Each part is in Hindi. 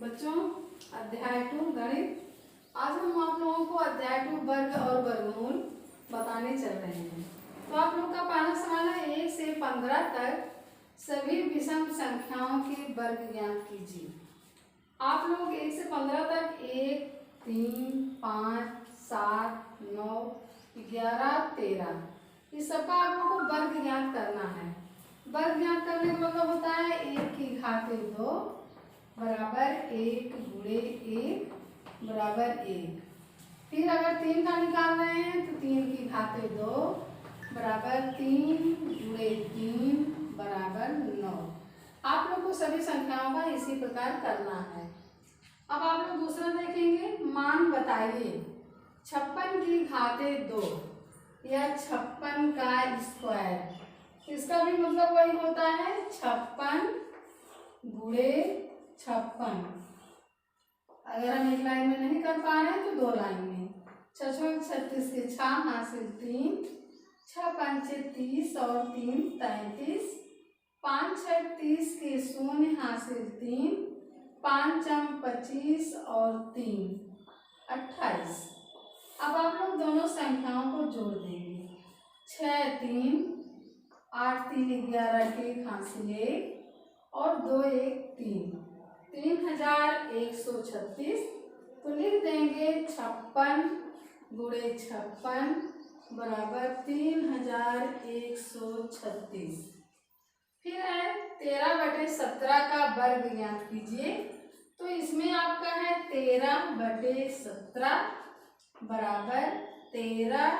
बच्चों, अध्याय 2 गणित। आज हम आप लोगों को अध्याय 2 वर्ग और वर्गमूल बताने चल रहे हैं। तो आप लोग का पहला सवाल है 1 से 15 तक सभी विषम संख्याओं के वर्ग ज्ञात कीजिए। आप लोग 1 से 15 तक 1, 3, 5, 7, 9, 11, 13 इस सबका आप लोग को वर्ग ज्ञात करना है। वर्ग ज्ञात करने का मतलब होता है 1 की घाते 2 बराबर 1 गुणे 1 बराबर 1। फिर अगर 3 का निकाल रहे हैं तो 3 की घाते 2 बराबर 3 गुणे 3 बराबर 9। आप लोग को सभी संख्याओं का इसी प्रकार करना है। अब आप लोग दूसरा देखेंगे, मान बताइए 56 की घाते 2 या 56 का स्क्वायर। इसका भी मतलब वही होता है 56 गुणे 56। अगर हम एक लाइन में नहीं कर पा रहे हैं तो 2 लाइन में। 6 36 के 6 हासिल 3, 6 पंचे 30 और 3 33, 5 6 30 के 0 हासिल 3, 5 25 और 3 28। अब आप लोग दोनों संख्याओं को जोड़ देंगे। 6 3 8 3 11 के हासिल 1 और 2 1 3 3136। तो लिख देंगे 56 गुणे 56 बराबर 3136। फिर है 13/17 का वर्ग ज्ञात कीजिए। तो इसमें आपका है 13/17 बराबर 13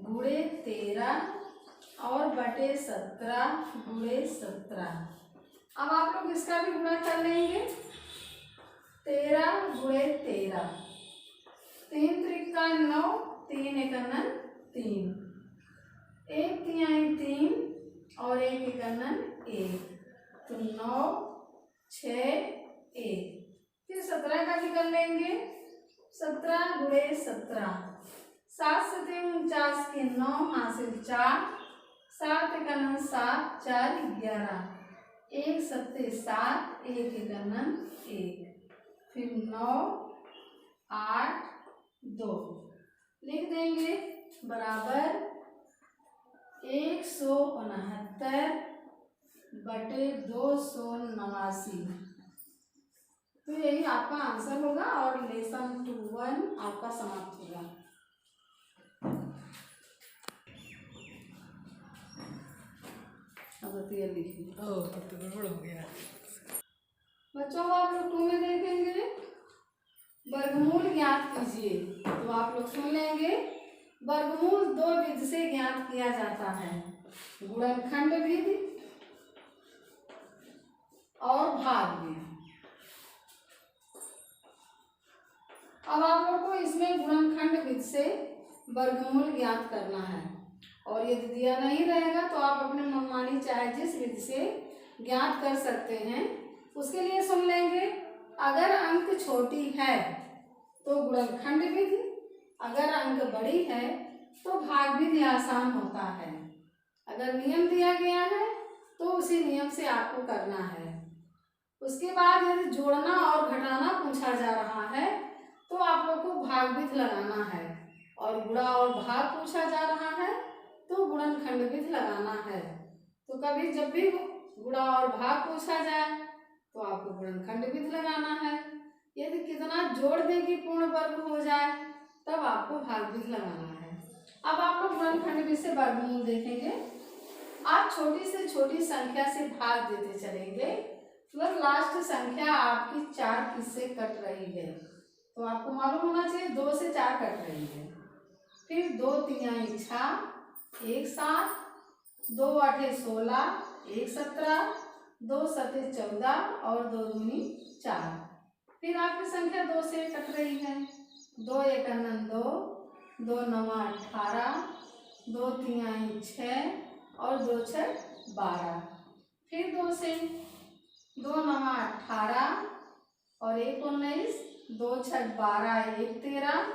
गुणे 13 और बटे 17 गुणे 17। अब आप लोग इसका भी गुणा कर लेंगे। 13 गुणे 13, 3 त्रिका 9, 3 एकनन 3, 1 तिहाई 3 और 1 एकनन 1, तो 9 6 1। फिर 17 का भी कर लेंगे। 17 गुणे 17, 7 7 49 के 9 हासिल 4, 7 एकनन 7 4 11, 1 7 7 1 एकनन 1, फिर 9 8 2 लिख देंगे बराबर 169 बटे 289। तो यही आपका आंसर होगा और लेसन 2-1 आपका समाप्त होगा। अब तो गड़बड़ हो गया। बच्चों आप लोग 2 में देखेंगे, वर्गमूल ज्ञात कीजिए। तो आप लोग सुन लेंगे, वर्गमूल 2 विधि से ज्ञात किया जाता है, गुणनखंड विधि और भाग विधि। अब आप लोग को इसमें गुणनखंड विधि से वर्गमूल ज्ञात करना है, और यदि दिया नहीं रहेगा तो आप अपने मनमानी चाहे जिस विधि से ज्ञात कर सकते हैं। उसके लिए सुन लेंगे, अगर अंक छोटी है तो गुणनखंड विधि, अगर अंक बड़ी है तो भाग विधि आसान होता है। अगर नियम दिया गया है तो उसी नियम से आपको करना है। उसके बाद यदि जोड़ना और घटाना पूछा जा रहा है तो आप लोग को भाग विधि लगाना है, और गुणा और भाग पूछा जा रहा है तो गुणनखंड विधि लगाना है। तो कभी जब भी गुणा और भाग पूछा जाए तो आपको गुणनखंड विधि लगाना है। यदि कितना जोड़ दें कि पूर्ण वर्ग हो जाए तब आपको भाग विधि लगाना है। अब आप लोग गुणनखंड विधि से वर्गमूल देखेंगे। आप छोटी से छोटी संख्या से भाग देते चलेंगे, मतलब लास्ट संख्या आपकी 4 किससे कट रही है तो आपको मालूम होना चाहिए 2 से 4 कट रही है। फिर 2 तिहाई 6 1 7, 2 8 16 1 17, 2 7 14 और 2 दूनी 4। फिर आपकी संख्या 2 से कट रही है। 2 एकनन 2, 2 9 18, 2 तिहाई 6 और 2 6 12। फिर 2 से 2 9 18 और 1 19, 2 6 12 1 13,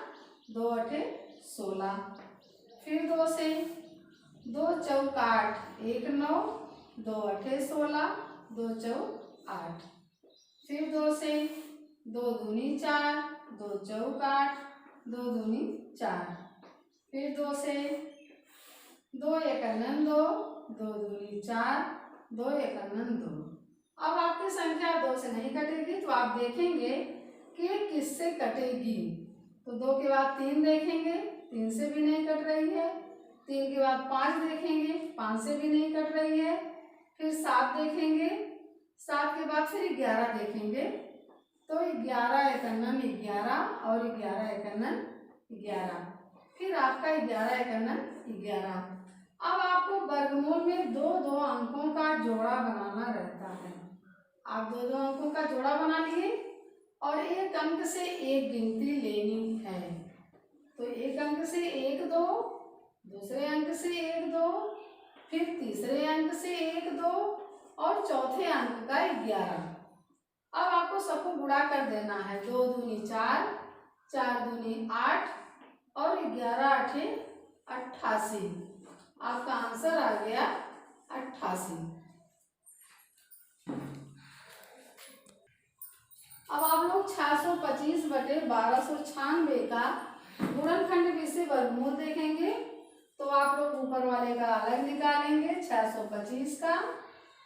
2 8 16। फिर 2 से 2 चौक 8 1 9, 2 8 16, 2 चौक 8। फिर 2 से दो दूनी 4, दो चौक 8, दो दूनी 4। फिर 2 से, 2 एक अनन 2, दो दूनी 4, दो एक अनन 2। अब आपकी संख्या 2 से नहीं कटेगी तो आप देखेंगे कि किससे कटेगी। तो 2 के बाद 3 देखेंगे, 3 से भी नहीं कट रही है। 3 के बाद 5 देखेंगे, 5 से भी नहीं कट रही है। फिर 7 देखेंगे, 7 के बाद फिर 11 देखेंगे। तो 11 एक अनन 11 और 11 एक अनन 11। फिर आपका 11 एक अनन 11। अब आपको वर्गमूल में दो अंकों का जोड़ा बनाना रहता है। आप दो अंकों का जोड़ा बना लिए और एक अंक से एक गिनती लेनी है। तो एक अंक से 1 2, दूसरे अंक से 1 2, फिर तीसरे अंक से 1 2 और चौथे अंक का 11। अब आपको सबको गुणा कर देना है। 2 दूनी 4, 4 दूनी 8 और 11 आठे 88। आपका आंसर आ गया 88। अब आप लोग 625 बटे 1296 का गुणनखंड विषय वर्गमूल देखेंगे। तो आप लोग ऊपर वाले का अलग निकालेंगे 625 का,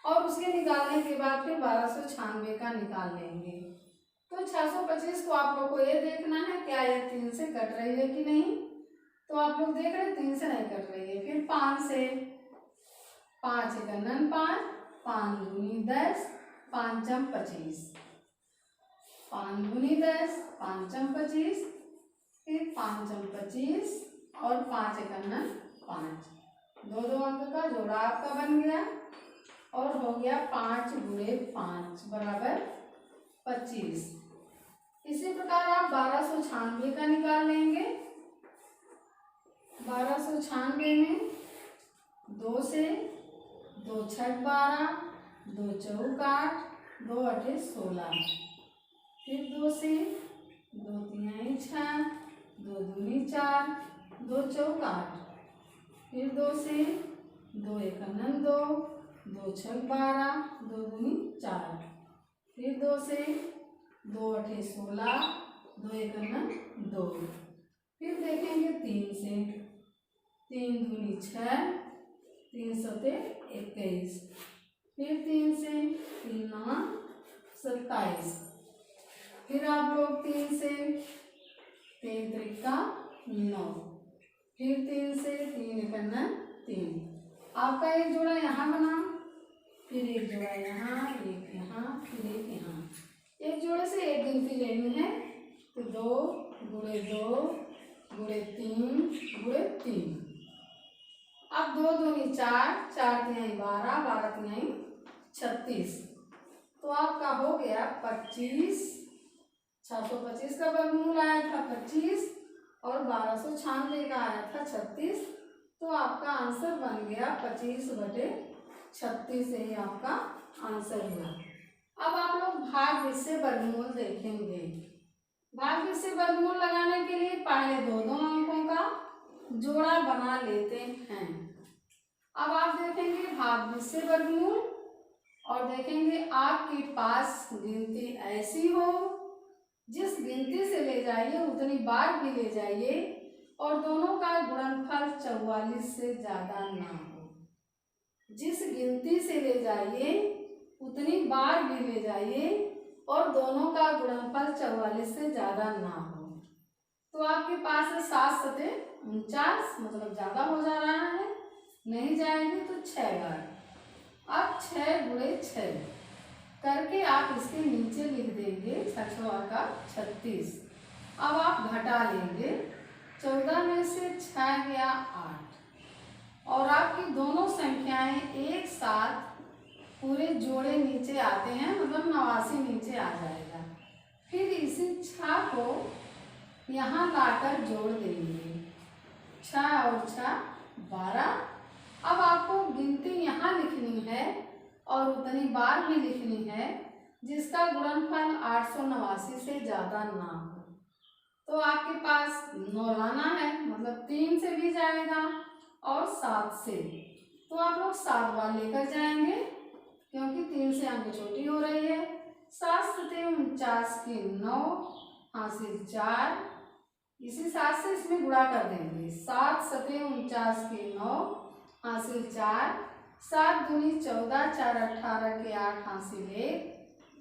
और उसके निकालने के बाद फिर 1296 का निकाल लेंगे। तो 625 को आप लोग को ये देखना है क्या ये 3 से कट रही है कि नहीं। तो आप लोग देख रहे हैं 3 से नहीं कट रही है। फिर 5 से, 5 एक अनन 5, 5 दूनी 10, 5 25, 5 दूनी 10, 5 25, फिर 5 25 और 5 एक अनन 5। दो अंक का जोड़ा आपका बन गया और हो गया 5 गुणे 5 बराबर 25। इसी प्रकार आप 1296 का निकाल लेंगे। 1296 में 2 से, 2 छठ 12, 2 चौक 8, 2 अठे 16। फिर 2 से, 2 तिहाई 6, 2 दूनी 4, 2 चौक 8। फिर 2 से, 2 एक अनन 2, 2 छठ 12, 2 दूनी 4। फिर 2 से, 2 अठे 16, 2 एक अनन 2। फिर देखेंगे 3 से, 3 दूनी 6, 3 सते 21। फिर 3 से, 3 9 27। फिर आप लोग 3 से, 3 त्रिका 9। फिर 3 से, 3 एक अनन 3। आपका एक जोड़ा यहाँ बना, फिर एक जोड़ा यहाँ, एक यहाँ, फिर एक यहाँ। एक जोड़े से एक गिनती लेनी है। तो 2 गुणे 2 गुणे 3 गुणे 3। अब 2 दूनी 4, 4 तिहाई 12, 12 तिहाई 36। तो आपका हो गया 25। 625 का वर्गमूल आया था 25 और 1296 का आया था 36। तो आपका आंसर बन गया 25 बटे 36 ही आपका आंसर हुआ। अब आप लोग भाग विषय वर्गमूल देखेंगे। भाग विषय वर्गमूल लगाने के लिए पहले दो अंकों का जोड़ा बना लेते हैं। अब आप देखेंगे भाग विषय वर्गमूल और देखेंगे आपके पास गिनती ऐसी हो, जिस गिनती से ले जाइए उतनी बार भी ले जाइए और दोनों का गुणनफल 44 से ज्यादा ना हो। जिस गिनती से ले जाइए उतनी बार भी ले जाइए और दोनों का गुणनफल 44 से ज्यादा ना हो। तो आपके पास है 7 सते 49, मतलब ज्यादा हो जा रहा है, नहीं जाएंगे तो 6 बार। अब 6 गुणे 6 करके आप इसके नीचे लिख देंगे 6 का 36। अब आप घटा लेंगे, 14 में से 6 गया 8 और आपकी दोनों संख्याएं एक साथ पूरे जोड़े नीचे आते हैं, मतलब 89 नीचे आ जाएगा। फिर इसी 6 को यहाँ लाकर जोड़ देंगे, 6 और 6 12। अब आपको गिनती यहाँ लिखनी है और उतनी बार भी लिखनी है जिसका गुणनफल 889 से ज़्यादा ना हो। तो आपके पास 9 लाना है, मतलब 3 से भी जाएगा और 7 से। तो आप लोग 7 बार लेकर जाएंगे क्योंकि 3 से अंक छोटी हो रही है। 7 सते सते 49 के 9 हासिल 4। इसी 7 से इसमें गुणा कर देंगे। 7 सते 49 के 9 हासिल 4। 7 दूनी 14, 4 18 के 8 हासिल 1।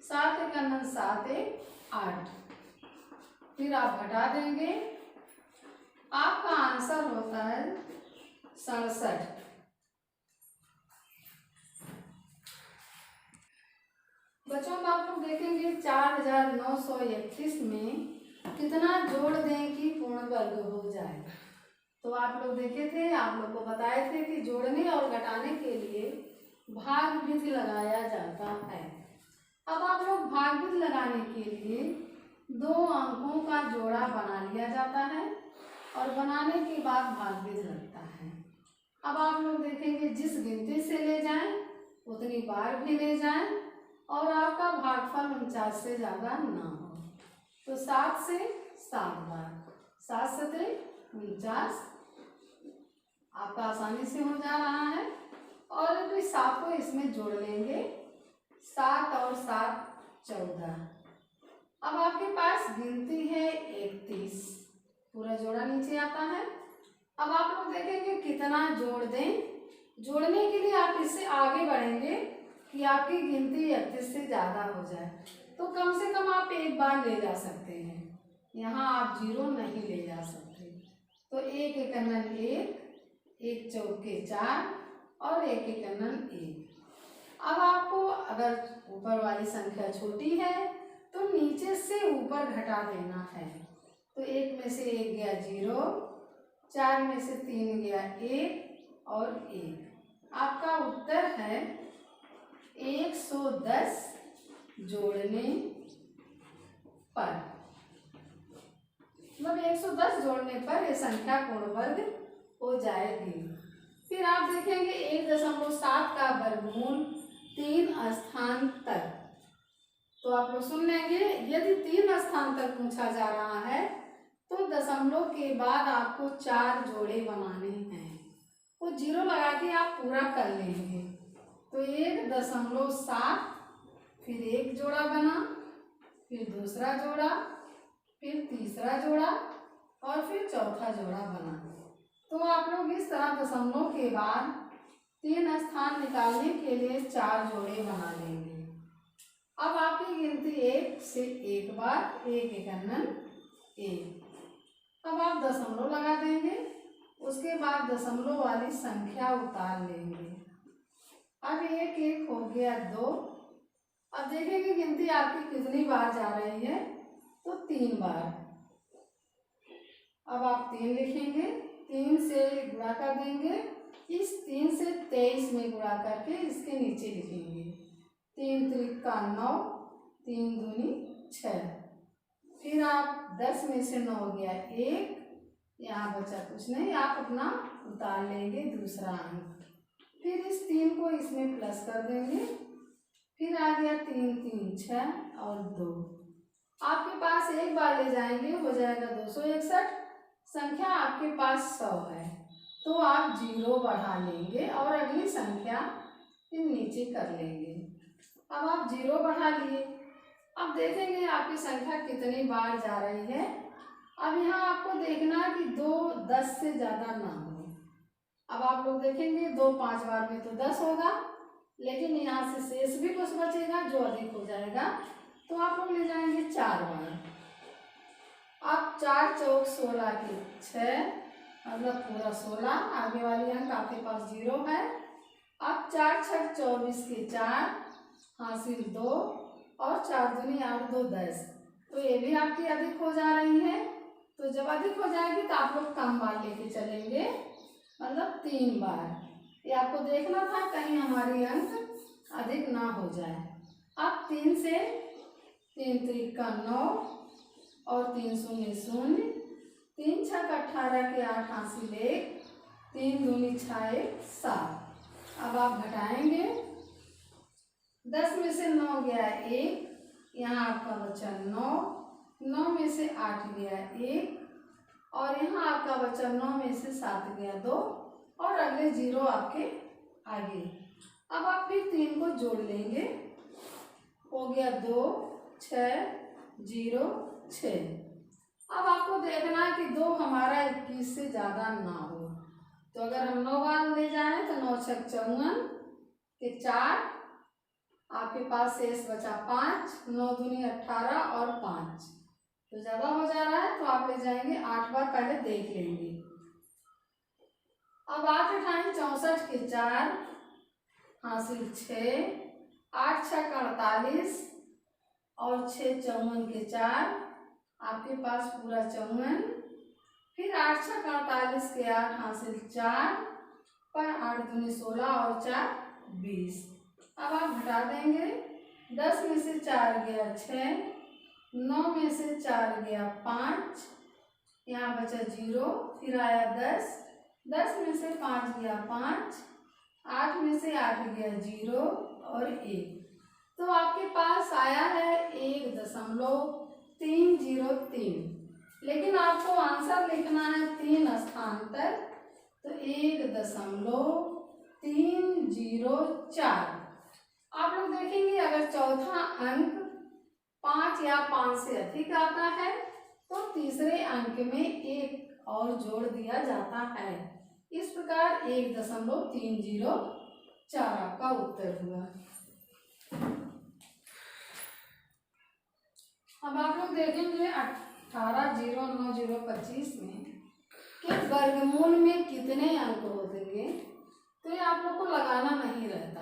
7 एक 7 1 8। फिर आप घटा देंगे, आपका आंसर होता है 67। बच्चों को आप लोग देखेंगे 4931 में कितना जोड़ दें कि पूर्ण वर्ग हो जाए। तो आप लोग देखे थे, आप लोग को बताए थे कि जोड़ने और घटाने के लिए भाग विधि लगाया जाता है। अब आप लोग भाग विधि लगाने के लिए 2 अंकों का जोड़ा बना लिया जाता है और बनाने के बाद भाग विधि लगता है। अब आप लोग देखेंगे जिस गिनती से ले जाएं उतनी बार भी ले जाएं और आपका भागफल 49 से ज़्यादा ना हो। तो 7 से 7 बार, 7 सते 49 आपका आसानी से हो जा रहा है। और फिर 7 को इसमें जोड़ लेंगे, 7 और 7 14। अब आपके पास गिनती है 31, पूरा जोड़ा नीचे आता है। अब आप लोग देखेंगे कितना जोड़ दें। जोड़ने के लिए आप इससे आगे बढ़ेंगे कि आपकी गिनती 31 से ज़्यादा हो जाए। तो कम से कम आप एक बार ले जा सकते हैं, यहाँ आप 0 नहीं ले जा सकते। तो 1 एक 1, 1 चौके 4 और 1 एक 1। अब आपको अगर ऊपर वाली संख्या छोटी है तो नीचे से ऊपर घटा देना है। तो 1 में से 1 गया 0, 4 में से 3 गया 1 और 1। आपका उत्तर है 110 जोड़ने पर, मतलब 110 जोड़ने पर ये संख्या पूर्ण वर्ग हो जाएगी। फिर आप देखेंगे 1.7 का वर्गमूल 3 स्थान तक। तो आप लोग सुन लेंगे, यदि 3 स्थान तक पूछा जा रहा है तो दशमलव के बाद आपको 4 जोड़े बनाने हैं। वो 0 लगा के आप पूरा कर लेंगे। तो 1.7, फिर एक जोड़ा बना, फिर दूसरा जोड़ा, फिर तीसरा जोड़ा और फिर चौथा जोड़ा बना। तो आप लोग इस तरह दशमलव के बाद 3 स्थान निकालने के लिए 4 जोड़े बना लेंगे। अब आपकी गिनती 1 से 1 बार, 1 एक 1। अब आप दशमलव लगा देंगे, उसके बाद दशमलव वाली संख्या उतार लेंगे। अब 1 1 हो गया 2। अब देखेंगे गिनती आपकी कितनी बार जा रही है, तो 3 बार। अब आप 3 लिखेंगे, 3 से गुणा कर देंगे, इस 3 से 23 में गुणा करके इसके नीचे लिखेंगे। 3 त्रिक का 9, 3 दूनी 6। फिर आप 10 में से 9 गया 1, यहाँ बचा कुछ नहीं, आप अपना उतार लेंगे दूसरा अंक। फिर इस 3 को इसमें प्लस कर देंगे। फिर आ गया 3 3 6 और 2। आपके पास एक बार ले जाएंगे, हो जाएगा 261। संख्या आपके पास 100 है तो आप 0 बढ़ा लेंगे और अगली संख्या फिर नीचे कर लेंगे। अब आप 0 बढ़ा लिए। अब देखेंगे आपकी संख्या कितनी बार जा रही है। अब यहाँ आपको देखना है कि 2 10 से ज़्यादा ना हो। अब आप लोग देखेंगे 2 5 बार में तो 10 होगा, लेकिन यहाँ से शेष भी कुछ बचेगा जो अधिक हो जाएगा। तो आप लोग ले जाएंगे 4 बार। अब 4 चौक 16 के 6, मतलब पूरा 16। आगे वाली अंक आपके पास 0 है। अब 4 6 24 के 4 हासिल 2 और 4 दूनी 8 2 10। तो ये भी आपकी अधिक हो जा रही है। तो जब अधिक हो जाएगी तो आप लोग कम बार लेके चलेंगे, मतलब 3 बार। ये आपको देखना था कहीं हमारी अंक अधिक ना हो जाए। अब 3 से 3 त्रिक का 9 और 3 शून्य 0, 3 छक 18 के 8 हासिल 1, 3 दूनी 6 1 7। अब आप घटाएंगे, 10 में से 9 गया 1, यहाँ आपका बचा 9, 9 में से 8 गया 1 और यहाँ आपका बचा 9 में से 7 गया 2 और अगले 0 आपके आगे। अब आप फिर 3 को जोड़ लेंगे, हो गया 2, 606। अब आपको देखना है कि 2 हमारा 21 से ज़्यादा ना हो, तो अगर हम 9 बार ले जाएं तो 9 छक 54 के 4, आपके पास शेष बचा 5, 9 दूनी 18 और 5, तो ज़्यादा हो जा रहा है तो आप ले जाएंगे 8 बार, पहले देख लेंगे। अब 8 अठाई 64 के 4 हासिल 6, 8 छक 48 और 6 54 के 4, आपके पास पूरा 54, फिर 8 छक 48 के 8 हासिल 4 पर 8 दूनी 16 और 4 20। अब आप घटा देंगे, 10 में से 4 गया 6, 9 में से 4 गया 5, यहाँ बचा 0, फिर आया 10, 10 में से 5 गया 5, 8 में से 8 गया 0 और 1, तो आपके पास आया है 1.303। लेकिन आपको आंसर लिखना है 3 स्थान तक, तो 1.304। आप लोग देखेंगे अगर चौथा अंक 5 या 5 से अधिक आता है तो तीसरे अंक में 1 और जोड़ दिया जाता है। इस प्रकार 1.304 आपका उत्तर हुआ। अब आप लोग देखेंगे 180925 में कि वर्गमूल में कितने अंक होंगे, तो ये आप लोग को लगाना नहीं रहता,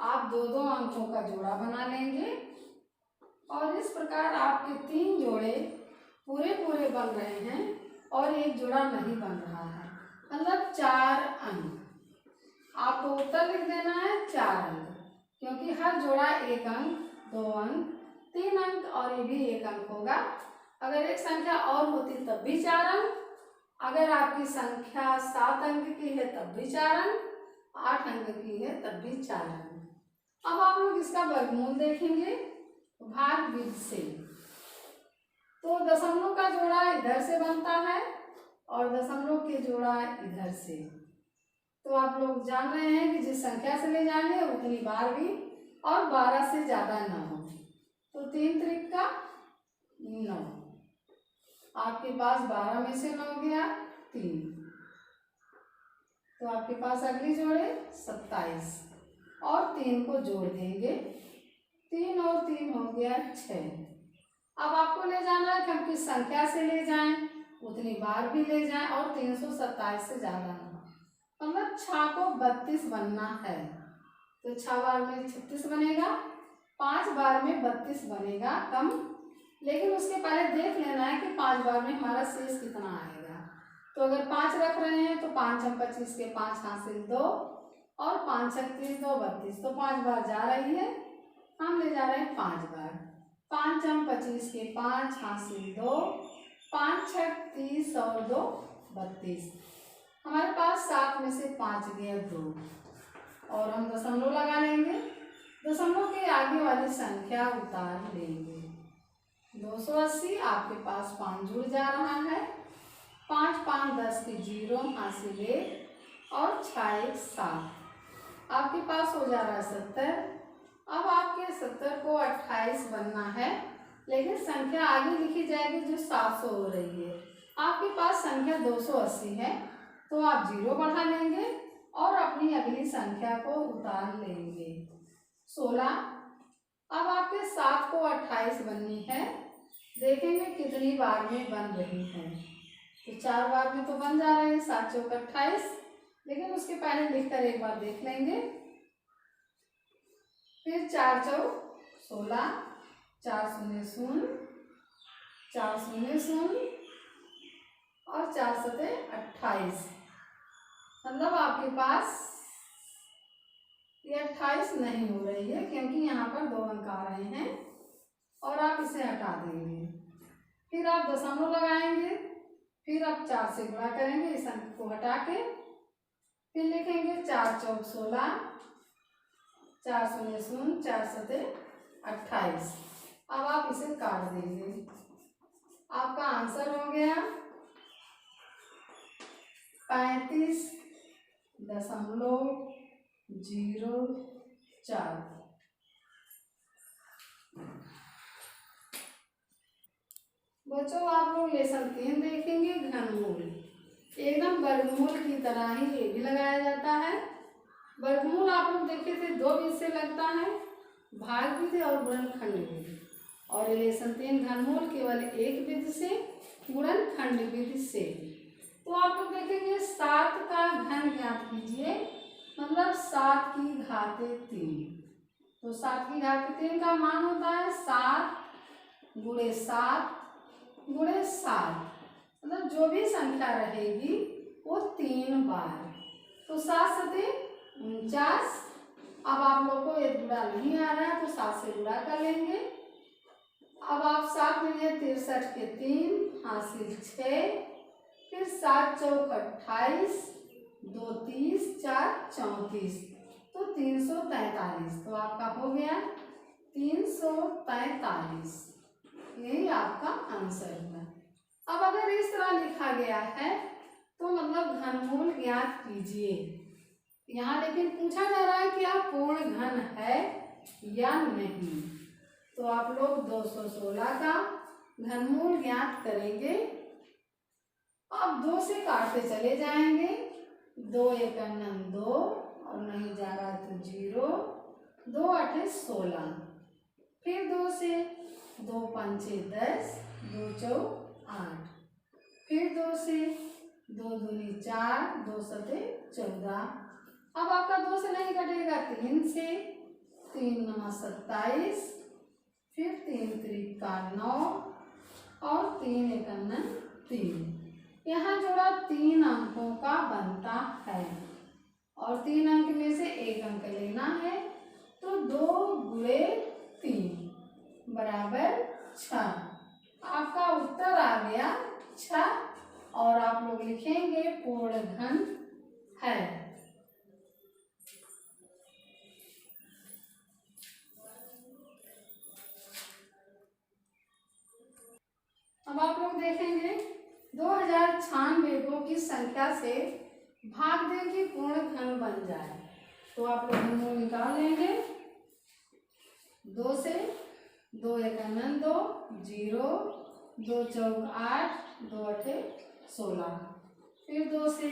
आप 2-2 अंकों का जोड़ा बना लेंगे और इस प्रकार आपके 3 जोड़े पूरे पूरे बन रहे हैं और एक जोड़ा नहीं बन रहा है, मतलब 4 अंक। आपको उत्तर लिख देना है 4 अंक, क्योंकि हर जोड़ा 1 अंक, 2 अंक, 3 अंक और ये भी 1 अंक होगा। अगर एक संख्या और होती तब भी 4 अंक, अगर आपकी संख्या 7 अंक की है तब भी 4 अंक, 8 अंक की है तब भी 4 अंक। अब आप लोग इसका वर्गमूल देखेंगे भाग विधि से, तो दशमलव का जोड़ा इधर से बनता है और दशमलव के जोड़ा इधर से, तो आप लोग जान रहे हैं कि जिस संख्या से ले जाएंगे उतनी बार भी और 12 से ज्यादा ना हो, तो 3 त्रिक 9, आपके पास 12 में से 9 गया 3, तो आपके पास अगली जोड़े 27 और 3 को जोड़ देंगे, 3 और 3 हो गया 6। अब आपको ले जाना है कि हम किस संख्या से ले जाएं, उतनी बार भी ले जाएं और 327 से ज्यादा ना, मतलब 6 को 32 बनना है, तो 6 बार में 36 बनेगा, 5 बार में 32 बनेगा कम, लेकिन उसके पहले देख लेना है कि 5 बार में हमारा शेष कितना आएगा। तो अगर 5 रख रहे हैं तो 5 हम 25 के 5 हासिल 2 और 5 छक 30 2 32, तो 5 बार जा रही है, हम ले जा रहे हैं 5 बार, 5 हम 25 के 5 हासिल 2, 5 छक 30 और 2 32, हमारे पास 7 में से 5 गया 2 और हम दशमलव लगा लेंगे, दशमलव के आगे वाली संख्या उतार लेंगे, 280 आपके पास 5 जुड़ जा रहा है, 5 5 10 के 0 हासिल 1 और 6 1 7, आपके पास हो जा रहा है 70। अब आपके 70 को 28 बनना है, लेकिन संख्या आगे लिखी जाएगी जो 700 हो रही है, आपके पास संख्या 280 है, तो आप 0 बढ़ा लेंगे और अपनी अगली संख्या को उतार लेंगे 16। अब आपके 7 को 28 बननी है, देखेंगे कितनी बार में बन रही है, तो 4 बार में तो बन जा रहे हैं, 7 चौक 28, लेकिन उसके पहले लिखकर एक बार देख लेंगे, फिर 4 चौक 16, 4 शून्य 0, 4 शून्य 0 और 4 सते 28, मतलब आपके पास ये 28 नहीं हो रही है, क्योंकि यहाँ पर 2 अंक आ रहे हैं और आप इसे हटा देंगे, फिर आप दशमलव लगाएंगे, फिर आप 4 से गुणा करेंगे, इस अंक को हटा के फिर लिखेंगे 4 चौक 16, 4 शून्य 0, 4 सते 28। अब आप इसे काट देंगे, आपका आंसर हो गया 35.04। बच्चों आप लोग लेसन 3 देखेंगे, घनमूल। एकदम वर्गमूल की तरह ही ये भी लगाया जाता है। वर्गमूल आप लोग देखे थे 2 विधि से लगता है, भाग विधि और गुणनखंड विधि। और लेसन 3 घनमूल केवल एक विधि से, गुणनखंड विधि से। तो आप लोग देखेंगे 7 का घन ज्ञात कीजिए, मतलब 7 की घाते 3। तो 7 की घाते 3 का मान होता है 7 गुणे 7 गुणे 7, मतलब जो भी संख्या रहेगी वो 3 बार। तो 7 सते 49। अब आप लोग को ये गुणा नहीं आ रहा है तो 7 से गुणा कर लेंगे। अब आप 7 में 63 के 3 हासिल 6, फिर 7 चौक 28, 2 30, 4 34, तो 343। तो आपका हो गया 343, यही आपका आंसर है। अब अगर इस तरह लिखा गया है तो मतलब घनमूल ज्ञात कीजिए। यहाँ लेकिन पूछा जा रहा है कि आप पूर्ण घन है या नहीं। तो आप लोग 216 का घनमूल ज्ञात करेंगे। अब 2 से काटते चले जाएंगे, 2 एकम 2 और नहीं जा रहा तो 0, 2 8 16, फिर 2 से 2 5 10, 2 चौक 8, फिर 2 से 2 दूनी 4, 2 सते 14। अब आपका 2 से नहीं कटेगा, 3 से, 3 9 27, फिर 3 त्रिका 9 और 3 एकम 3। यहाँ जोड़ा 3 अंकों का बनता है और 3 अंक में से 1 अंक लेना है। तो 2 गुणे 3 बराबर 6। आपका उत्तर आ गया 6 और आप लोग लिखेंगे पूर्ण घन है। अब आप लोग देखेंगे 2096 की संख्या से भाग दें कि पूर्ण घन बन जाए। तो आप लोग घनमूल निकाल लेंगे। 2 से 2 एकम 2, 0, 2 चौक 8, 2 8 16, फिर 2 से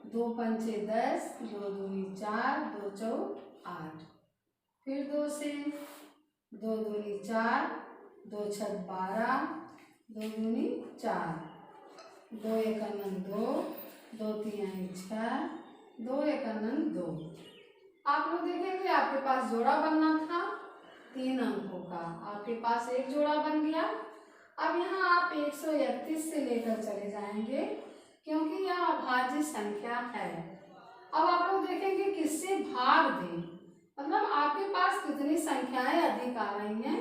2 5 10, 2 दूनी 4, 2 चौक 8, फिर 2 से 2 दूनी 4, 2 6 12, 2 दूनी 4, 2 एकम 2, 2 3 6, 2 एकम 2। आप लोग देखेंगे आपके पास जोड़ा बनना था 3 अंकों का, आपके पास एक जोड़ा बन गया। अब यहाँ आप 131 से लेकर चले जाएंगे क्योंकि यह अभाज्य संख्या है। अब आप लोग देखेंगे किससे भाग दें, मतलब आपके पास कितनी संख्याएं अधिक आ रही हैं।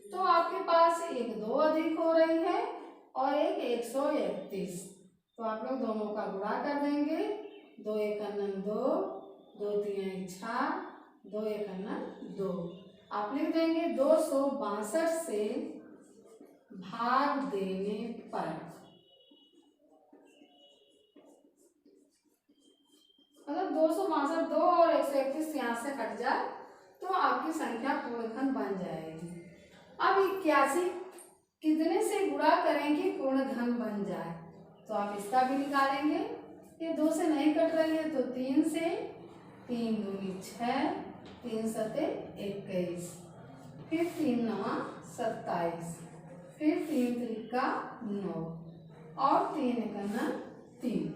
तो आपके पास एक 2 अधिक हो रही है और एक 131। तो आप लोग दोनों का गुणा कर देंगे। 2 एकम 2, 2 3 6, 2 एकम 2। आप लिख देंगे 262 से भाग देने पर, मतलब 262, 2 और 131 यहाँ से कट जाए तो आपकी संख्या पूर्ण घन बन जाएगी। अब 81 कितने से गुणा करेंगे पूर्ण घन बन जाए, तो आप इसका भी निकालेंगे। ये 2 से नहीं कट रही है तो 3 से, 3 दूनी 6, 3 सते 21, फिर 3 9 27, फिर 3 त्रिका 9 और 3 एकम 3।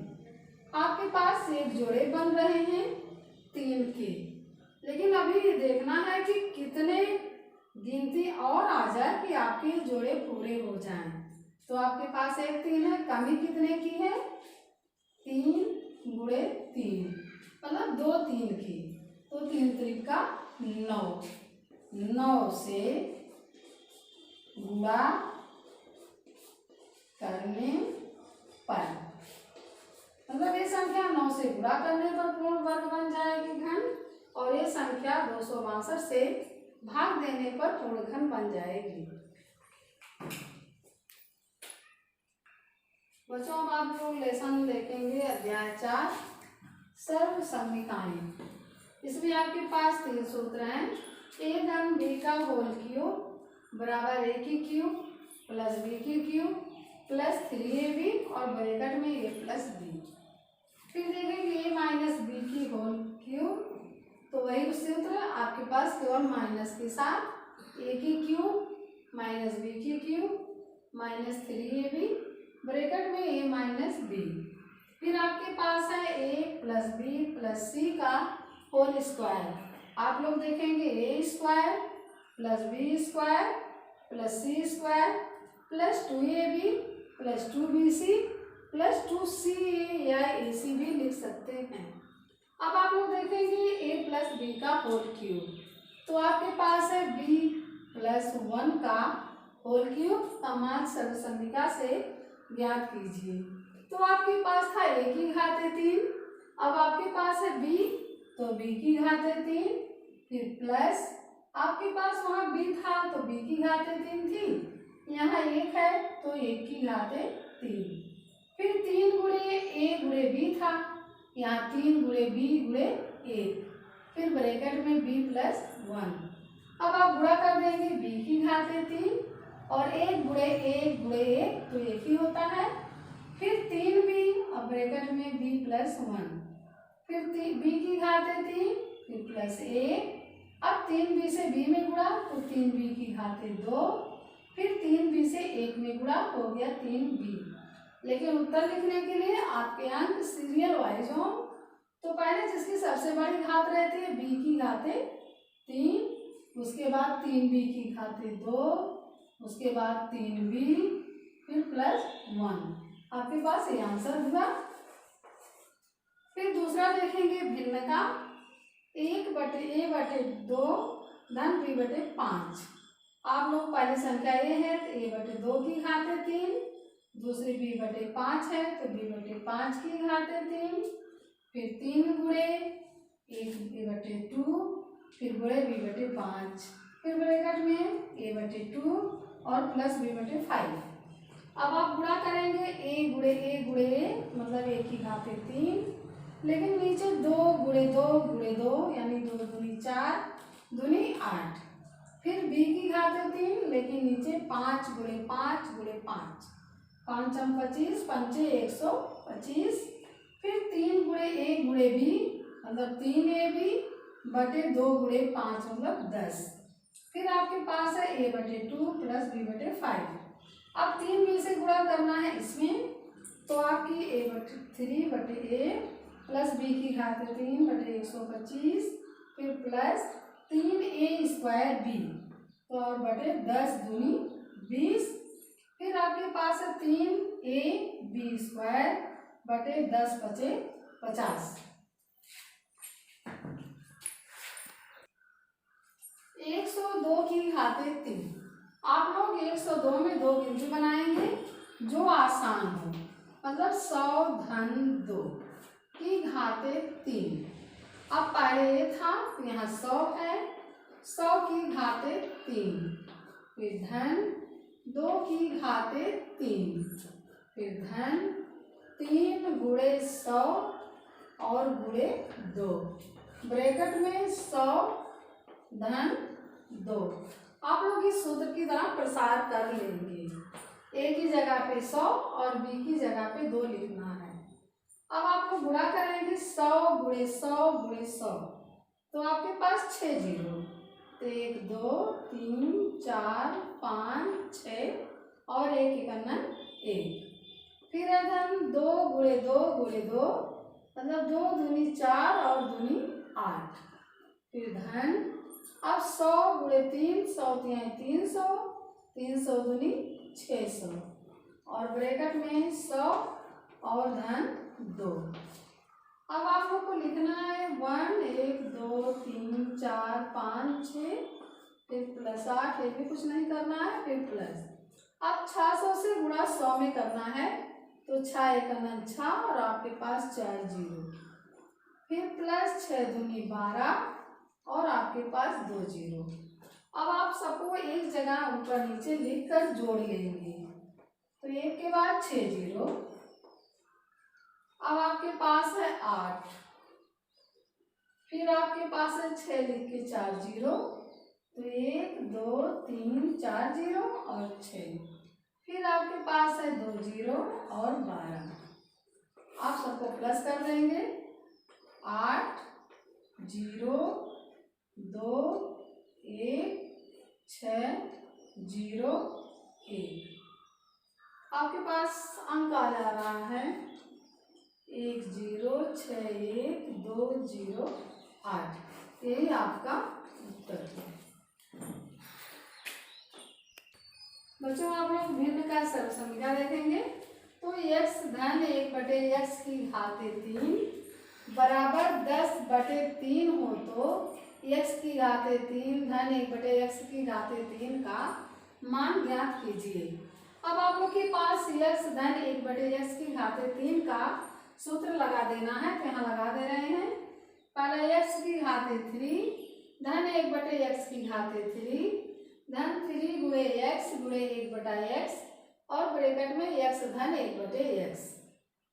आपके पास एक जोड़े बन रहे हैं 3 के, लेकिन अभी ये देखना है कि कितने गिनती और आ जाए कि आपके जोड़े पूरे हो जाएं। तो आपके पास एक 3 है, कमी कितने की है, 3 गुणे 3, मतलब 2 3 की, तो 3 त्रिका 9, 9 से गुणा करने पर, मतलब ये संख्या 9 से गुणा करने पर पूर्ण वर्ग बन जाएगी घन, और ये संख्या 262 से भाग देने पर पूर्ण घन बन जाएगी। बच्चों अब आप लोग लेसन देखेंगे अध्याय 4 सर्व समीकरण। इसमें आपके पास 3 सूत्र हैं। a धन b का होल क्यूब बराबर a की क्यूब, प्लस बी की क्यूब प्लस 3ab और ब्रैकेट में a प्लस बी। फिर देखेंगे a माइनस बी की होल क्यूब, तो वही सूत्र आपके पास केवल माइनस के साथ a की क्यूब माइनस बी की क्यूब माइनस 3ab ब्रैकेट में a माइनस बी। फिर आपके पास है a plus B plus C का होल स्क्वायर। आप लोग देखेंगे a square plus B square plus C square plus 2ab plus 2bc plus 2ca या ac भी लिख सकते हैं। अब आप लोग देखेंगे a प्लस बी का होल क्यूब, तो आपके पास है b प्लस 1 का होल क्यूब का मान सर्वसम्मिका से ज्ञात कीजिए। तो आपके पास था a की घात 3, अब आपके पास है b, तो b की घात 3, फिर प्लस आपके पास वहाँ b था तो b की घात 3 थी, यहाँ 1 है तो 1 की घात 3, फिर 3 गुणे a गुणे b था, यहाँ 3 गुणे b गुणे 1, फिर ब्रैकेट में b प्लस 1। अब आप गुणा कर देंगे b की घात 3 और 1 गुणे 1 गुणे 1 तो 1 ही होता है, फिर 3b और ब्रैकेट में b प्लस 1, फिर b की घात 3 फिर प्लस 1। अब 3b से b में गुणा तो 3b की घात 2, फिर 3b से 1 में गुणा हो गया 3b। लेकिन उत्तर लिखने के लिए आपके अंक सीरियल वाइज हो, तो पहले जिसकी सबसे बड़ी घात रहती है b की घात 3, उसके बाद 3b की घात 2, उसके बाद 3b फिर प्लस 1। आपके पास ये आंसर हुआ। फिर दूसरा देखेंगे भिन्नता 1/a/2 धन b/5। आप लोग पहली संख्या a है तो a/2 की घात 3, दूसरी b/5 है तो b/5 की घात 3, फिर 3 गुणे 1a/2 फिर गुणे b/5, फिर ब्रैकेट में a/2 और प्लस b/5। अब आप गुणा करेंगे a गुणे a मतलब a की घात 3, लेकिन नीचे 2 गुणे 2 गुणे 2 यानी 2 दूनी 4 दूनी 8, फिर b की घात 3, लेकिन नीचे 5 गुणे 5 गुणे 5, 5 25 पंचे 125, फिर 3 गुणे a गुणे b मतलब 3ab बटे 2 गुणे 5 मतलब 10, फिर आपके पास है a/2 प्लस b/5। अब 3b से गुणा करना है इसमें, तो आपकी a/3/a प्लस b की घात 3/125 फिर प्लस 3a² b तो और बटे 10 दूनी 20, फिर आपके पास है 3ab² बटे 10 बचे 50। 102 की घात 3। आप लोग 102 में 2 गिनती बनाएंगे जो आसान हो, मतलब 100 धन 2 की घात 3। अब पहले ये था तो यहाँ 100 है, 100 की घात 3, फिर धन 2 की घात 3, फिर धन 3 गुणे 100 और गुणे 2, ब्रैकेट में 100 धन 2। आप लोग इस सूत्र की तरह प्रसार कर लेंगे, a की जगह पे 100 और b की जगह पे 2 लिखना है। अब आप लोग गुणा करेंगे 100 गुणे 100 गुणे 100, तो आपके पास 6 जीरो, तो 1 2 3 4 5 6 और 1 1, फिर है धन 2 गुणे 2 गुणे 2 मतलब 2 दूनी 4 और दूनी 8, फिर धन अब 100 गुणे 3 100 300 300 दूनी 600 और ब्रैकेट में 100 और धन 2। अब आप लोग को लिखना है 1 1 2 3 4 5 6 फिर प्लस 8, ये भी कुछ नहीं करना है, फिर प्लस। अब 600 से गुणा 100 में करना है, तो 6 1 6 और आपके पास 4 जीरो, फिर प्लस 6 दूनी 12 और आपके पास 2 जीरो। अब आप सबको एक जगह ऊपर नीचे लिख कर जोड़ लेंगे, तो 1 के बाद 6 जीरो। अब आपके पास है 8, फिर आपके पास है 6 लिख के 4 जीरो, तो 1 2 3 4 जीरो और 6, आपके पास है 2 जीरो और 12। आप सबको प्लस कर देंगे। 8 0 2 1 6 0 1। आपके पास अंक आ जा रहा है 1 0 6 1 2 0 8। यही आपका उत्तर है। बच्चों आप लोग भिन्न का सर्व समीकरण देखेंगे तो x धन 1/x की घाते 3 बराबर 10/3 हो तो x की घाते 3 धन 1/x की घाते 3 का मान ज्ञात कीजिए। अब आप लोग के पास x धन 1/x की घाते 3 का सूत्र लगा देना है, तो यहाँ लगा दे रहे हैं। पहले x की घाते 3 धन 1/x की घाते 3 धन 3 गुणे x गुणे 1/x और ब्रैकेट में x धन 1/x।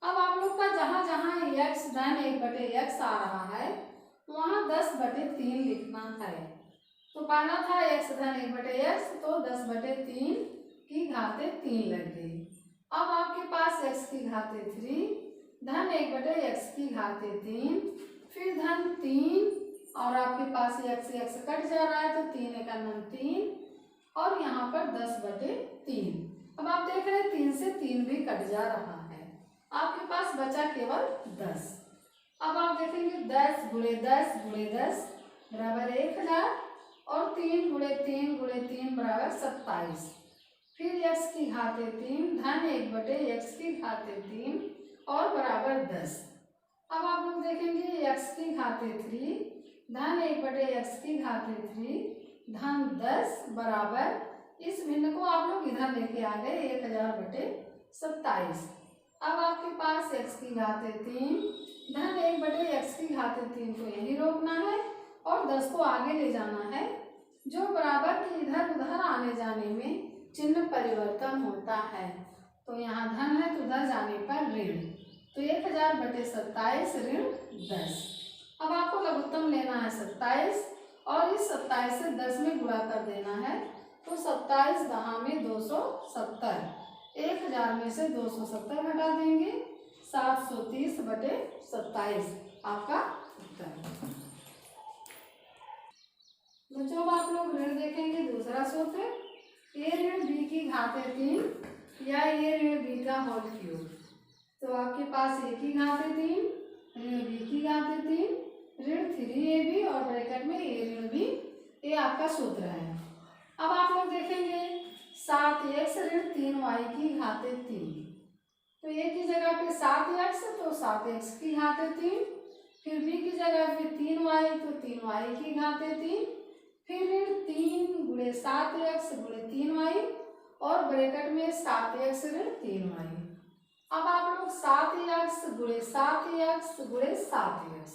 अब आप लोग का जहाँ जहाँ x धन 1/x आ रहा है वहाँ 10/3 लिखना है। तो पाना था x धन 1/x तो 10/3 की घाते 3 लग गई। अब आपके पास x की घाते 3 धन 1/x की घाते 3 फिर धन 3 और आपके पास x कट जा रहा है तो 3 का 3 और यहाँ पर 10/3। अब आप देख रहे हैं 3 से 3 भी कट जा रहा है, आपके पास बचा केवल 10। अब आप देखेंगे 10 गुणे 10 गुणे 10 बराबर 1000 और 3 गुणे 3 गुणे 3 बराबर 27। फिर x की घाते 3 धन 1/x की घाते 3 और बराबर 10। अब आप लोग देखेंगे x की घाते 3 धन 1/x की घाते 3 धन 10 बराबर इस भिन्न को आप लोग इधर लेके आ गए 1000/27। अब आपके पास x की घाते 3 धन 1/x की घाते 3 को यही रोकना है और 10 को आगे ले जाना है, जो बराबर के इधर उधर आने जाने में चिन्ह परिवर्तन होता है। तो यहाँ धन है तो उधर जाने पर ऋण, तो 1000/27 ऋण 10। अब आपको लघुत्तम लेना है 27 और इस 27 से 10 में गुणा कर देना है, तो 27 दहा में 270। 1000 में से 270 घटा देंगे 730/27 आपका उत्तर। बच्चों आप लोग ऋण देखेंगे दूसरा सूत्र, a ऋण b की घाते 3 या a ऋण b का होल क्यूब। तो आपके पास a की घाते 3 ऋण b की घाते 3 ऋण 3ab और ब्रैकेट में a ऋण b, ये आपका सूत्र है। अब आप लोग देखेंगे 7x ऋण 3y की घाते 3, तो a की जगह पे 7x तो 7x की घाते 3, फिर b की जगह पे 3y तो 3y की घाते 3, फिर ऋण 3 गुणे 7x गुणे 3y और ब्रैकेट में 7x ऋण 3y। अब आप लोग 7x गुणे 7x गुणे 7x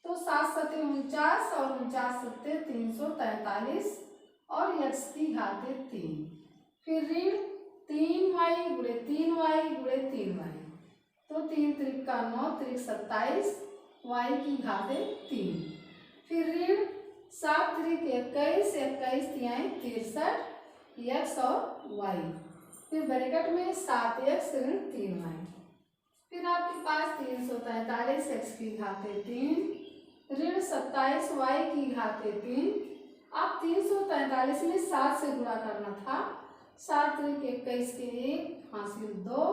तो 7 7 49 और 49 7 343 और x की घाते 3, फिर ऋण 3y गुणे 3y गुणे 3y तो 3 3 का 9 3 27 y की घाते 3, फिर ऋण 7 3 21 21 3 63 x और y, फिर ब्रैकेट में 7x ऋण 3y। फिर आपके पास 343 x की घाते 3 ऋण 27 y की घाते 3। अब 343 में 7 से गुणा करना था, 7 3 21 के 1 हासिल 2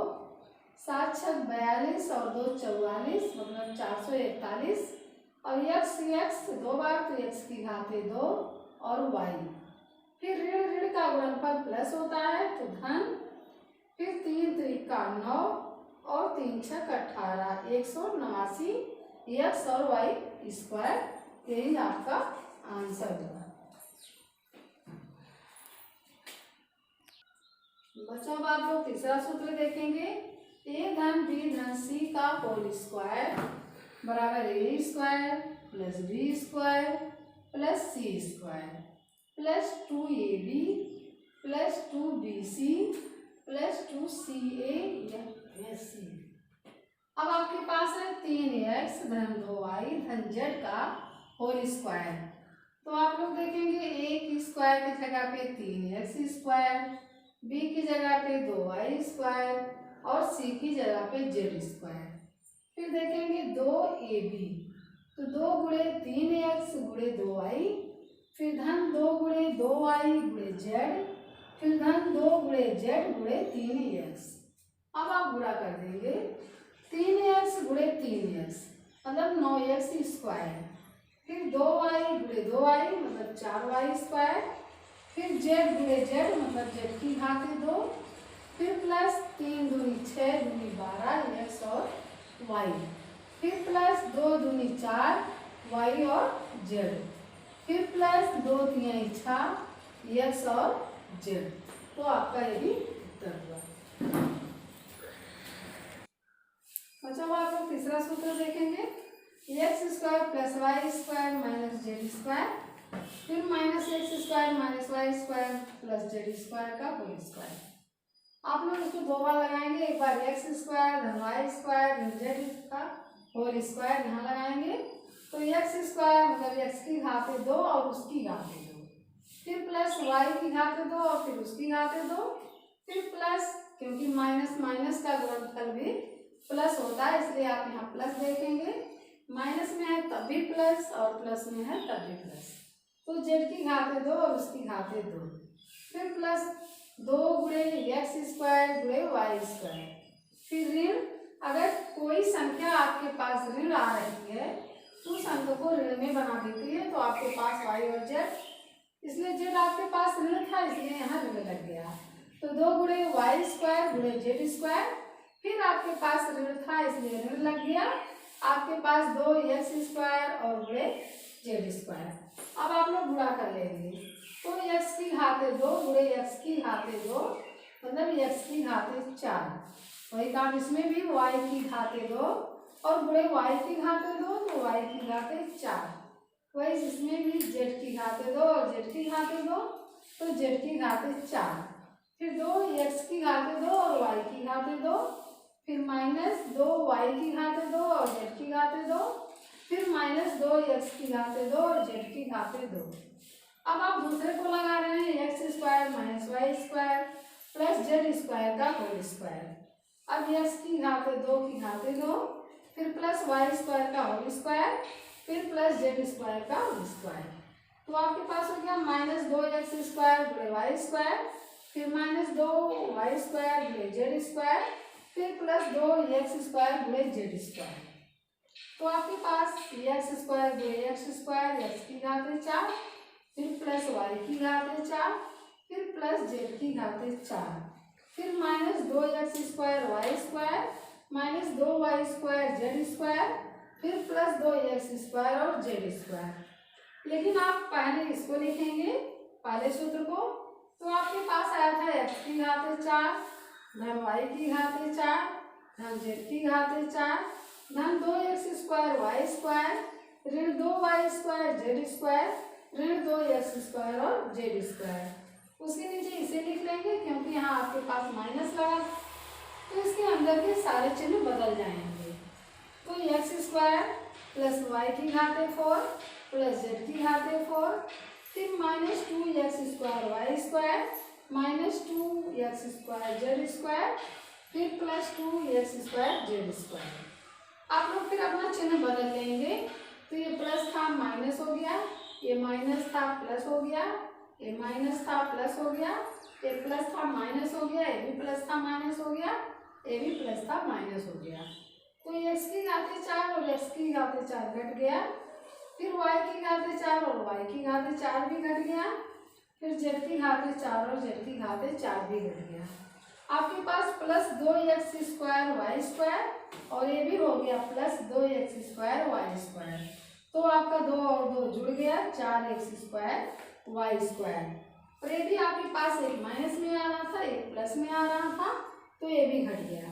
7 6 42 और 2 44 मतलब 441 और x दो बार तो x की घाते 2 और y। फिर ऋण ऋण का गुणनफल प्लस होता है तो धन, फिर 3 3 का 9 और 3 6 18 189 x और y स्क्वायर, यही आपका आंसर होगा। बच्चों अब आप लोग तीसरा सूत्र देखेंगे, a धन b धन c का होल स्क्वायर बराबर a square plus b square plus c square plus 2ab plus 2bc plus 2ca या c। अब आपके पास है 3x धन 2y धन z का होल स्क्वायर। तो आप लोग देखेंगे a की स्क्वायर की जगह पे 3x स्क्वायर बी की जगह पे 2y स्क्वायर और सी की जगह पे जेड स्क्वायर। फिर देखेंगे 2ab, तो 2 गुणे 3x गुणे 2y, फिर धन 2 गुणे 2y गुणे z, फिर धन 2 गुणे z गुणे 3x। अब आप गुणा कर देंगे 3x गुणे 3x मतलब 9x स्क्वायर, फिर 2y गुणे 2y मतलब 4y स्क्वायर, फिर z गुणे z मतलब z की घात 2, फिर प्लस 3 दूनी 6 दूनी 12 x और y, फिर प्लस 2 दूनी 4 y और z, फिर प्लस 2 तिहाई 6 x और z। तो आपका ये भी उत्तर हुआ। अच्छा आप लोग तीसरा सूत्र देखेंगे, X square plus Y square minus Z square, फिर minus X square minus Y square plus Z square का होल स्क्वायर। आप लोग इसको दो बार लगाएंगे, एक बार एक्स स्क्वायर धन वाई स्क्वायर धन जेड का होल स्क्वायर यहाँ लगाएंगे, तो एक्स स्क्वायर मतलब एक्स की घात 2 और उसकी घात 2, फिर प्लस वाई की घात 2 और फिर उसकी घात 2, फिर प्लस, क्योंकि माइनस माइनस का गुणनफल भी प्लस होता है इसलिए आप यहाँ प्लस देखेंगे, माइनस में है तब भी प्लस और प्लस में है तब भी प्लस, तो जेड की घात 2 और उसकी घात 2, फिर प्लस 2 गुणे एक्स स्क्वायर गुणे वाई स्क्वायर, फिर ऋण, अगर कोई संख्या आपके पास ऋण आ रही है तो उस अंक को ऋण में बना देती है, तो आपके पास वाई और जेड, इसलिए जेड आपके पास ऋण था इसलिए यहाँ ऋण लग गया, तो 2 गुणे वाई स्क्वायर गुणे जेड स्क्वायर, फिर आपके पास ऋण था इसलिए ऋण लग गया, आपके पास 2 एक्स स्क्वायर और गुणे जेड स्क्वायर। अब आप लोग गुणा कर लेंगे, तो एक्स की घात 2 गुणे एक्स की घात 2 मतलब एक्स की घात 4, वही काम इसमें भी वाई की घात 2 और गुणे वाई की घात 2 तो वाई की घात 4, वही इसमें भी जेड की घात 2 और जेड की घात 2 तो जेड की घात 4, फिर 2 एक्स की घात 2 और वाई की घात 2, फिर माइनस 2 वाई की घात 2 और जेड की घात 2, फिर माइनस 2 एक्स की घात 2 और जेड की घात 2। अब आप दूसरे को लगा रहे हैं X square minus Y square plus Z square का होल स्क्वायर। अब एक्स की घात 2 की घात 2, फिर प्लस वाई स्क्वायर का होल स्क्वायर, फिर प्लस जेड स्क्वायर का होल स्क्वायर, तो आपके पास हो गया माइनस 2 एक्स स्क्वायर गुणे वाई स्क्वायर, फिर माइनस 2 वाई स्क्वायर गुणे जेड स्क्वायर, फिर प्लस 2 एक्स स्क्वायर गुणे जेड स्क्वायर। तो आपके पास एक्स स्क्वायर गुणे एक्स स्क्वायर एक्स की घात 4, फिर प्लस वाई की घात 4, फिर प्लस जेड की घात 4, फिर minus 2 X square Y square minus 2 Y square Z square, फिर प्लस 2 एक्स स्क्वायर और जेड स्क्वायर। लेकिन आप पहले इसको लिखेंगे पहले सूत्र को, तो आपके पास आया था एक्स की घात 4 धन वाई की घात 4 धन जेड की घात 4 धन 2 एक्स स्क्वायर वाई स्क्वायर ऋण 2 वाई स्क्वायर जेड स्क्वायर ऋण 2 एक्स स्क्वायर और जेड स्क्वायर। उसके नीचे इसे लिख लेंगे क्योंकि यहाँ आपके पास माइनस लगा, तो इसके अंदर के सारे चिन्ह बदल जाएंगे, तो एक्स स्क्वायर प्लस वाई की घात 4 प्लस जेड की घात 4, फिर minus 2 X square Y square minus 2 X square Z square, फिर plus 2 X square Z square. आप लोग फिर अपना चिन्ह बदल लेंगे, तो ये प्लस था माइनस हो गया, ये माइनस था प्लस हो गया, ये माइनस था प्लस हो गया, ये प्लस था माइनस हो गया, ये भी प्लस था माइनस हो गया, ये भी प्लस था माइनस हो गया, तो एक्स की घात 4 और एक्स की घात 4 घट गया, फिर वाई की घात 4 और वाई की घात 4 भी घट गया, फिर जेड की घात 4 और जेड की घात 4 भी घट गया। आपके पास plus 2 X square Y square और ये भी हो गया plus 2 X square Y square, तो आपका 2 और 2 जुड़ गया 4 एक्स स्क्वायर वाई स्क्वायर, और ये भी आपके पास एक माइनस में आ रहा था एक प्लस में आ रहा था, तो ये भी घट गया।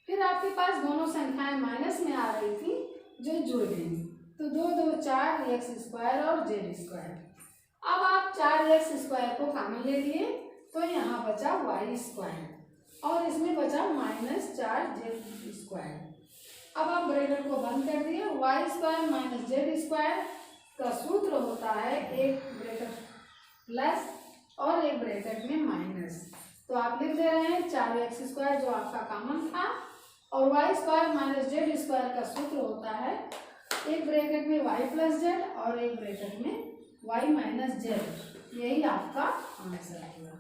फिर आपके पास दोनों संख्याएं माइनस में आ रही थी जो जुड़ गई, तो 2 2 4 एक्स स्क्वायर और जेड स्क्वायर। अब आप 4 एक्स स्क्वायर को कॉमन ले लिए, तो यहाँ बचा वाई स्क्वायर और इसमें बचा माइनस 4 जेड स्क्वायर। अब आप ब्रैकेट को बंद कर दिए, Y square minus Z square का सूत्र होता है एक ब्रैकेट प्लस और एक ब्रैकेट में माइनस, तो आप लिख दे रहे हैं 4x² जो आपका कॉमन था, और y² माइनस z² का सूत्र होता है एक ब्रैकेट में y प्लस जेड और एक ब्रैकेट में y माइनस जेड। यही आपका आंसर हुआ।